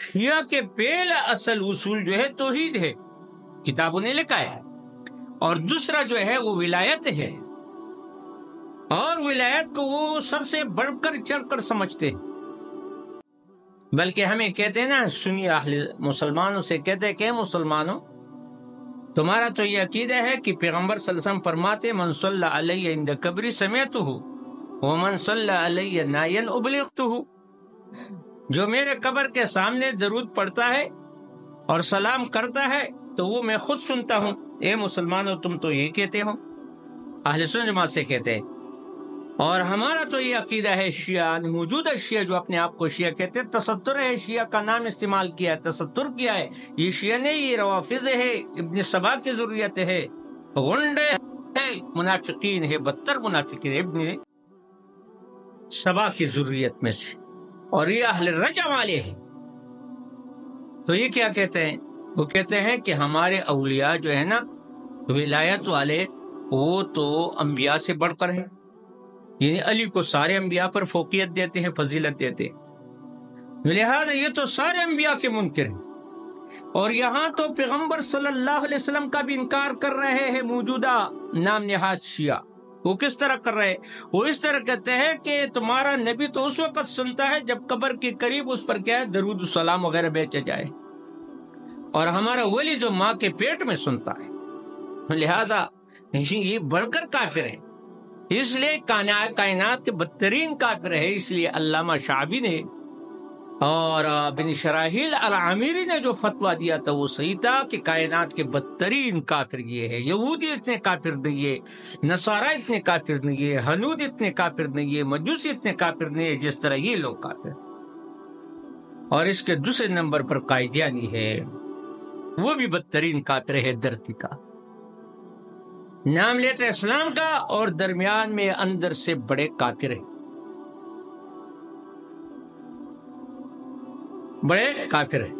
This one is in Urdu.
شیعہ کے پہلا اصل اصول جو ہے توحید ہے، کتابوں نے لکھا ہے، اور دوسرا جو ہے وہ ولایت ہے، اور ولایت کو وہ سب سے بڑھ کر چڑھ کر سمجھتے ہیں۔ بلکہ ہمیں کہتے ہیں نا، سنی اہل مسلمانوں سے کہتے ہیں کہ مسلمانوں، تمہارا تو یہ عقیدہ ہے کہ پیغمبر صلی اللہ علیہ وسلم فرماتے من صلی علیہ عند قبری سمعتہ ومن صلی علیہ نائیا ابلغتہ، جو میرے قبر کے سامنے درود پڑھتا ہے اور سلام کرتا ہے تو وہ میں خود سنتا ہوں۔ اے مسلمانوں، تم تو یہی کہتے ہو، اہل سنت جماعت سے کہتے ہیں۔ اور ہمارا تو یہ عقیدہ ہے، شیعہ موجودہ شیعہ جو اپنے آپ کو شیعہ کہتے ہیں، تستر ہے، شیعہ کا نام استعمال کیا ہے، تستر کیا ہے، یہ شیعہ نہیں، یہ روافض ہے، ابن سبا کی ضروریت ہے، غنڈے ہے، منافقین ہے، بدتر منافقین ہے، ابن سبا کی ضروریت میں سے، اور یہ اہل رجع والے ہیں۔ تو یہ کیا کہتے ہیں؟ وہ کہتے ہیں کہ ہمارے اولیاء جو ہے نا ولایت والے، وہ تو انبیاء سے بڑھ کر ہیں، یعنی علی کو سارے انبیاء پر فوقیت دیتے ہیں، فضیلت دیتے ہیں، لہذا یہ تو سارے انبیاء کے منکر ہیں۔ اور یہاں تو پیغمبر صلی اللہ علیہ وسلم کا بھی انکار کر رہے ہیں موجودہ نام نہاد شیعہ۔ وہ کس طرح کر رہے ہیں؟ وہ اس طرح کہتے ہیں کہ تمہارا نبی تو اس وقت سنتا ہے جب قبر کے قریب اس پر کیا ہے، درود السلام وغیرہ بیچا جائے، اور ہمارا ولی جو ماں کے پیٹ میں سنتا ہے، لہذا یہ بڑھ کر کافر ہے، اس لیے کائنات کے بدترین کافر ہے۔ اس لیے علامہ شعبی نے اور بن شراحیل العامری نے جو فتویٰ دیا تھا وہ صحیح تھا کہ کائنات کے بدترین کافر یہ ہے۔ یہودی اتنے کافر نہیں ہے، نصارہ اتنے کافر نہیں ہے، ہنود اتنے کافر نہیں ہے، مجوسی اتنے کافر نہیں ہے جس طرح یہ لوگ کافر۔ اور اس کے دوسرے نمبر پر قائدیانی ہے، وہ بھی بدترین کافر ہے دھرتی کا، نام لیتے اسلام کا اور درمیان میں اندر سے بڑے کافر ہیں، بڑے کافر ہیں۔